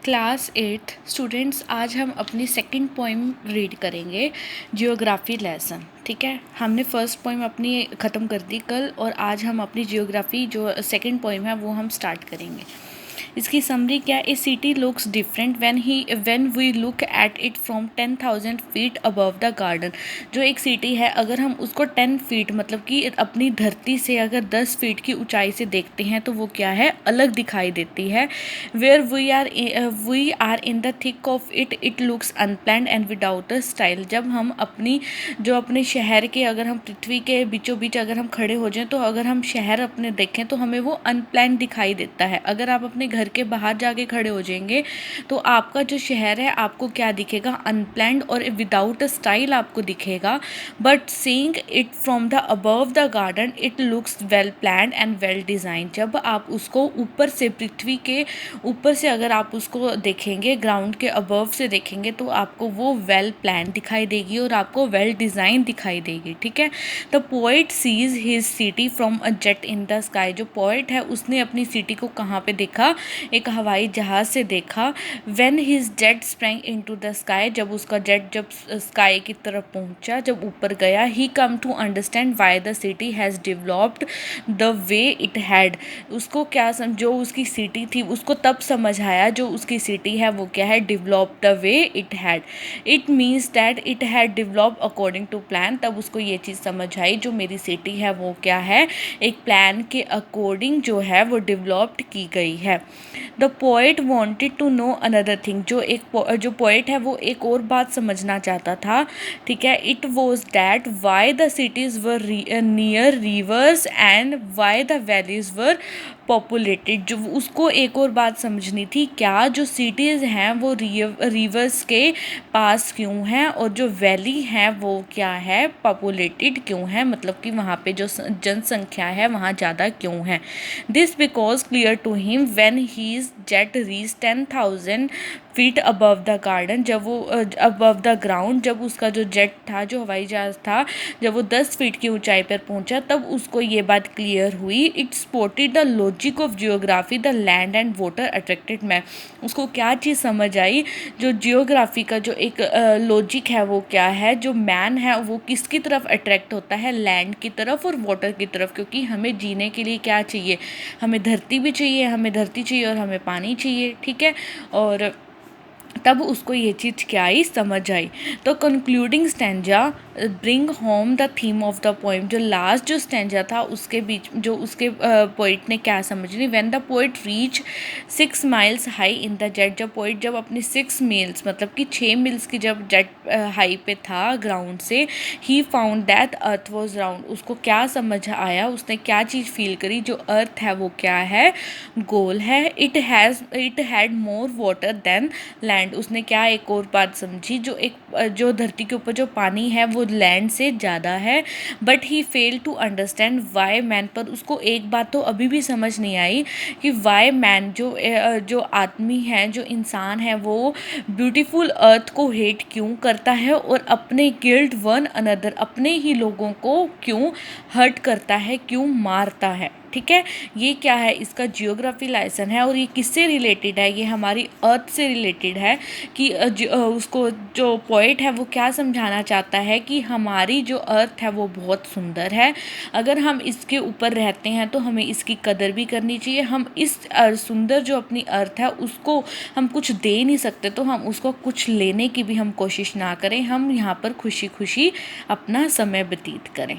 Class 8 students, आज हम अपनी सेकंड पोइम रीड करेंगे, जियोग्राफी लेसन। ठीक है, हमने फर्स्ट पोइम अपनी ख़त्म कर दी कल, और आज हम अपनी जियोग्राफी जो सेकंड पोइम है वो हम स्टार्ट करेंगे। इसकी समरी क्या है? A city looks different when we look at it from 10,000 feet above the garden. जो एक सिटी है, अगर हम उसको 10 फीट मतलब कि अपनी धरती से अगर 10 फीट की ऊंचाई से देखते हैं तो वो क्या है, अलग दिखाई देती है। Where we are in the thick of it looks unplanned and without a style. जब हम अपने शहर के, अगर हम पृथ्वी के बीचों बीच अगर हम खड़े हो जाएं, तो अगर हम शहर अपने देखें तो हमें वो अनप्लैन्ड दिखाई देता है। अगर आप अपने घर के बाहर जाके खड़े हो जाएंगे तो आपका जो शहर है आपको क्या दिखेगा, अनप्लैन्ड और विदाउट अ स्टाइल आपको दिखेगा। But seeing it from the above the garden it looks well planned and well design. जब आप उसको ऊपर से, पृथ्वी के ऊपर से अगर आप उसको देखेंगे, ग्राउंड के अबव से देखेंगे, तो आपको वो वेल प्लान दिखाई देगी और आपको वेल डिज़ाइन दिखाई देगी। ठीक है, the poet sees his city from a jet in the sky. जो पोइट है उसने अपनी सिटी को कहाँ पे देखा, एक हवाई जहाज से देखा। When his jet sprang into the sky, जब उसका जेट जब स्काई की तरफ पहुंचा, जब ऊपर गया, he come to understand why the city has developed the way it had. उसको क्या जो उसकी सिटी थी उसको तब समझ आया, जो उसकी सिटी है वो क्या है, develop the way it had. It means that it had develop according to plan. तब उसको ये चीज़ समझ आई, जो मेरी सिटी है वो क्या है, एक प्लान के अकॉर्डिंग जो है वो डेवलप्ड की गई है। The poet wanted to know another thing. जो पोइट है वो एक और बात समझना चाहता था। ठीक है, it was that why the cities were near reverse and why the valleys were populated. जो उसको एक और बात समझनी थी, क्या जो सिटीज़ हैं वो रिवर्स के पास क्यों हैं, और जो वैली हैं वो क्या है, पॉपुलेटेड क्यों है, मतलब कि वहाँ पे जो जनसंख्या है वहाँ ज़्यादा क्यों है। This because clear to him when his jet reach 10,000 feet above the garden. जब वो अबव द ग्राउंड, जब उसका जो जेट था, जो हवाई जहाज था, जब वो 10 फीट की ऊंचाई पर पहुंचा, तब उसको ये बात क्लियर हुई। It spotted the logic of geography, the land and water attracted man. उसको क्या चीज़ समझ आई, जो जियोग्राफी का जो एक लॉजिक है वो क्या है, जो मैन है वो किसकी तरफ अट्रैक्ट होता है, लैंड की तरफ और वाटर की तरफ। क्योंकि हमें जीने के लिए क्या चाहिए, हमें धरती भी चाहिए, हमें धरती चाहिए और हमें पानी चाहिए। ठीक है, और तब उसको ये चीज़ क्या आई, समझ आई। तो concluding stanza bring home the theme of the poem. जो लास्ट जो स्टैंजा था उसके बीच जो उसके पोइट ने क्या समझ ली, when the poet reach 6 miles high in the jet. जब पोइट जब अपनी 6 मील्स मतलब कि 6 मील्स की जब जेट हाई पे था ग्राउंड से, he found that earth was round. उसको क्या समझ आया, उसने क्या चीज़ फील करी, जो अर्थ है वो क्या है, गोल है। It had more water than land. उसने क्या एक और बात समझी, जो धरती के ऊपर जो पानी है वो लैंड से ज़्यादा है। But he fail to understand why man. पर उसको एक बात तो अभी भी समझ नहीं आई कि वाई मैन, जो आदमी है, जो इंसान है, वो ब्यूटीफुल अर्थ को हेट क्यों करता है और अपने गिल्ड वन अनदर, अपने ही लोगों को क्यों हर्ट करता है, क्यों मारता है। ठीक है, ये क्या है, इसका जियोग्राफी लेसन है। और ये किससे रिलेटेड है, ये हमारी अर्थ से रिलेटेड है। कि उसको जो पोइट है वो क्या समझाना चाहता है कि हमारी जो अर्थ है वो बहुत सुंदर है। अगर हम इसके ऊपर रहते हैं तो हमें इसकी कदर भी करनी चाहिए। हम इस सुंदर जो अपनी अर्थ है उसको हम कुछ दे नहीं सकते, तो हम उसको कुछ लेने की भी हम कोशिश ना करें। हम यहाँ पर खुशी खुशी अपना समय व्यतीत करें।